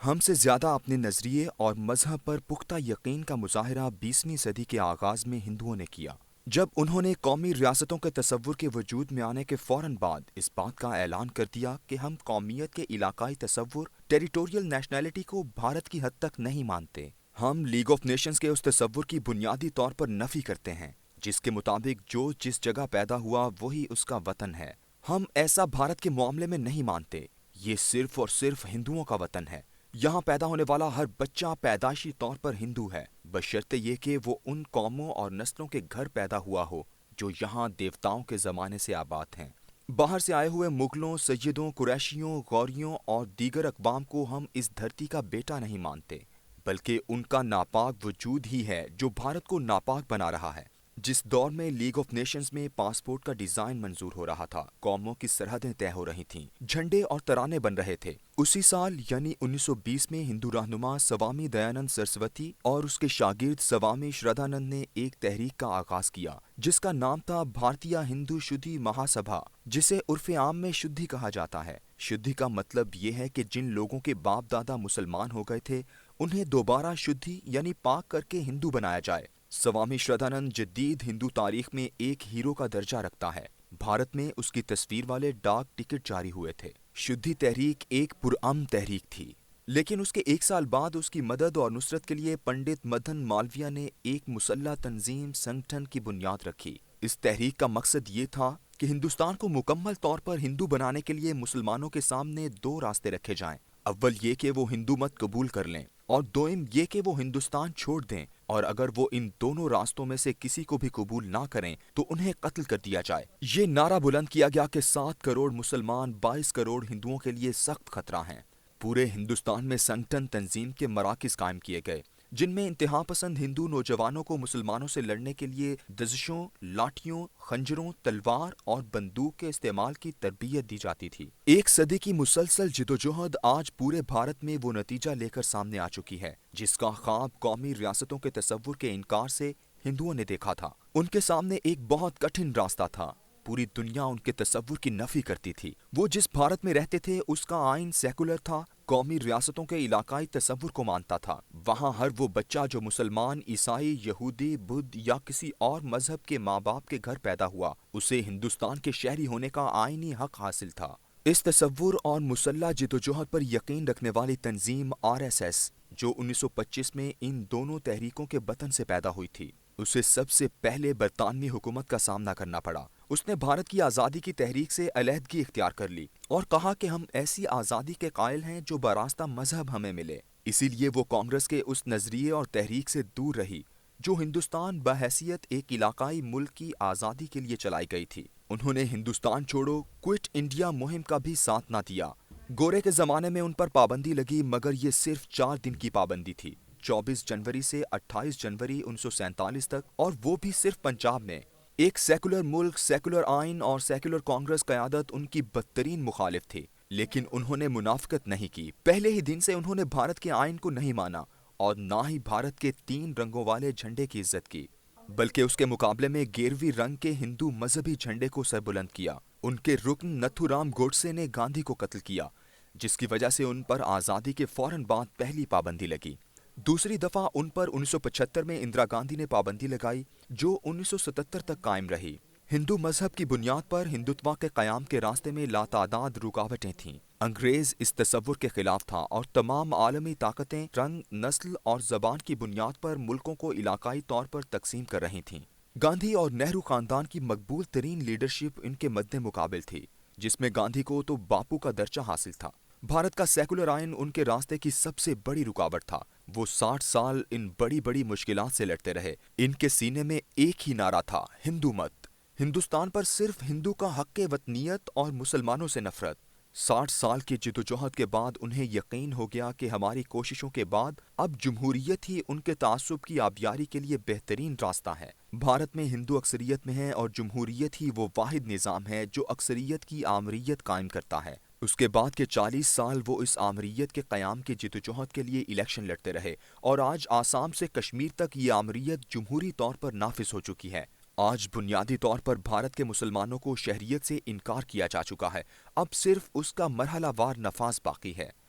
ہم سے زیادہ اپنے نظریے اور مذہب پر پختہ یقین کا مظاہرہ 20ویں صدی کے آغاز میں ہندوؤں نے کیا، جب انہوں نے قومی ریاستوں کے تصور کے وجود میں آنے کے فوراً بعد اس بات کا اعلان کر دیا کہ ہم قومیت کے علاقائی تصور ٹیریٹوریل نیشنلٹی کو بھارت کی حد تک نہیں مانتے۔ ہم لیگ آف نیشنز کے اس تصور کی بنیادی طور پر نفی کرتے ہیں جس کے مطابق جو جس جگہ پیدا ہوا وہی اس کا وطن ہے۔ ہم ایسا بھارت کے معاملے میں نہیں مانتے۔ یہ صرف اور صرف ہندوؤں کا وطن ہے۔ یہاں پیدا ہونے والا ہر بچہ پیدائشی طور پر ہندو ہے، بشرطے یہ کہ وہ ان قوموں اور نسلوں کے گھر پیدا ہوا ہو جو یہاں دیوتاؤں کے زمانے سے آباد ہیں۔ باہر سے آئے ہوئے مغلوں، سیدوں، قریشیوں، غوریوں اور دیگر اقوام کو ہم اس دھرتی کا بیٹا نہیں مانتے، بلکہ ان کا ناپاک وجود ہی ہے جو بھارت کو ناپاک بنا رہا ہے۔ جس دور میں لیگ آف نیشنز میں پاسپورٹ کا ڈیزائن منظور ہو رہا تھا، قوموں کی سرحدیں طے ہو رہی تھیں، جھنڈے اور ترانے بن رہے تھے، اسی سال یعنی 1920 میں ہندو رہنما سوامی دیانند سرسوتی اور اس کے شاگرد سوامی شردھانند نے ایک تحریک کا آغاز کیا جس کا نام تھا بھارتیہ ہندو شدھی مہا سبھا، جسے عرف عام میں شدھی کہا جاتا ہے۔ شدھی کا مطلب یہ ہے کہ جن لوگوں کے باپ دادا مسلمان ہو گئے تھے انہیں دوبارہ شدھی یعنی پاک کر کے ہندو بنایا جائے۔ سوامی شردھانند جدید ہندو تاریخ میں ایک ہیرو کا درجہ رکھتا ہے۔ بھارت میں اس کی تصویر والے ڈاک ٹکٹ جاری ہوئے تھے۔ شدھی تحریک ایک پرامن تحریک تھی، لیکن اس کے ایک سال بعد اس کی مدد اور نصرت کے لیے پنڈت مدن مالویہ نے ایک مسلح تنظیم سنگٹھن کی بنیاد رکھی۔ اس تحریک کا مقصد یہ تھا کہ ہندوستان کو مکمل طور پر ہندو بنانے کے لیے مسلمانوں کے سامنے دو راستے رکھے جائیں۔ اول یہ کہ وہ ہندو مت قبول کر لیں، اور دوم یہ کہ وہ ہندوستان چھوڑ دیں، اور اگر وہ ان دونوں راستوں میں سے کسی کو بھی قبول نہ کریں تو انہیں قتل کر دیا جائے۔ یہ نعرہ بلند کیا گیا کہ 7 کروڑ مسلمان 22 کروڑ ہندوؤں کے لیے سخت خطرہ ہیں۔ پورے ہندوستان میں سنگٹھن تنظیم کے مراکز قائم کیے گئے جن میں انتہا پسند ہندو نوجوانوں کو مسلمانوں سے لڑنے کے لیے دزشوں، لاٹھیوں، خنجروں، تلوار اور بندوق کے استعمال کی تربیت دی جاتی تھی۔ ایک صدی کی مسلسل جدوجہد آج پورے بھارت میں وہ نتیجہ لے کر سامنے آ چکی ہے جس کا خواب قومی ریاستوں کے تصور کے انکار سے ہندوؤں نے دیکھا تھا۔ ان کے سامنے ایک بہت کٹھن راستہ تھا۔ پوری دنیا ان کے تصور کی نفی کرتی تھی۔ وہ جس بھارت میں رہتے تھے اس کا آئین سیکولر تھا، قومی ریاستوں کے علاقائی تصور کو مانتا تھا۔ وہاں ہر وہ بچہ جو مسلمان، عیسائی، یہودی، بدھ یا کسی اور مذہب کے ماں باپ کے گھر پیدا ہوا اسے ہندوستان کے شہری ہونے کا آئینی حق حاصل تھا۔ اس تصور اور مسلح جدوجہد پر یقین رکھنے والی تنظیم RSS جو 1925 میں ان دونوں تحریکوں کے بطن سے پیدا ہوئی تھی، اسے سب سے پہلے برطانوی حکومت کا سامنا کرنا پڑا۔ اس نے بھارت کی آزادی کی تحریک سے علیحدگی اختیار کر لی اور کہا کہ ہم ایسی آزادی کے قائل ہیں جو براستہ مذہب ہمیں ملے۔ اسی لیے وہ کانگریس کے اس نظریے اور تحریک سے دور رہی جو ہندوستان بحیثیت ایک علاقائی ملک کی آزادی کے لیے چلائی گئی تھی۔ انہوں نے ہندوستان چھوڑو، کوئٹ انڈیا مہم کا بھی ساتھ نہ دیا۔ گورے کے زمانے میں ان پر پابندی لگی مگر یہ صرف 4 دن کی پابندی تھی، 24 جنوری سے 28 جنوری 1947 تک، اور وہ بھی صرف پنجاب میں۔ ایک سیکولر ملک، سیکولر آئین اور سیکولر کانگریس قیادت ان کی بدترین مخالف تھی، لیکن انہوں نے منافقت نہیں کی۔ پہلے ہی دن سے انہوں نے بھارت کے آئین کو نہیں مانا اور نہ ہی بھارت کے 3 رنگوں والے جھنڈے کی عزت کی، بلکہ اس کے مقابلے میں گیروی رنگ کے ہندو مذہبی جھنڈے کو سربلند کیا۔ ان کے رکن نتھو رام گوڈسے نے گاندھی کو قتل کیا جس کی وجہ سے ان پر آزادی کے فوراً بعد پہلی پابندی لگی۔ دوسری دفعہ ان پر 1975 میں اندرا گاندھی نے پابندی لگائی جو 1977 تک قائم رہی۔ ہندو مذہب کی بنیاد پر ہندوتوا کے قیام کے راستے میں لاتعداد رکاوٹیں تھیں۔ انگریز اس تصور کے خلاف تھا اور تمام عالمی طاقتیں رنگ، نسل اور زبان کی بنیاد پر ملکوں کو علاقائی طور پر تقسیم کر رہی تھیں۔ گاندھی اور نہرو خاندان کی مقبول ترین لیڈرشپ ان کے مد مقابل تھی، جس میں گاندھی کو تو باپو کا درجہ حاصل تھا۔ بھارت کا سیکولر آئین ان کے راستے کی سب سے بڑی رکاوٹ تھا۔ وہ 60 سال ان بڑی بڑی مشکلات سے لڑتے رہے۔ ان کے سینے میں ایک ہی نعرہ تھا، ہندو مت۔ ہندوستان پر صرف ہندو کا حق وطنیت اور مسلمانوں سے نفرت۔ 60 سال کی جدوجہد کے بعد انہیں یقین ہو گیا کہ ہماری کوششوں کے بعد اب جمہوریت ہی ان کے تعصب کی آبیاری کے لیے بہترین راستہ ہے۔ بھارت میں ہندو اکثریت میں ہے اور جمہوریت ہی وہ واحد نظام ہے جو اکثریت کی آمریت قائم کرتا ہے۔ اس کے بعد کے 40 سال وہ اس آمریت کے قیام کی جدوجہد کے لیے الیکشن لڑتے رہے اور آج آسام سے کشمیر تک یہ آمریت جمہوری طور پر نافذ ہو چکی ہے۔ آج بنیادی طور پر بھارت کے مسلمانوں کو شہریت سے انکار کیا جا چکا ہے، اب صرف اس کا مرحلہ وار نفاذ باقی ہے۔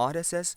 RSS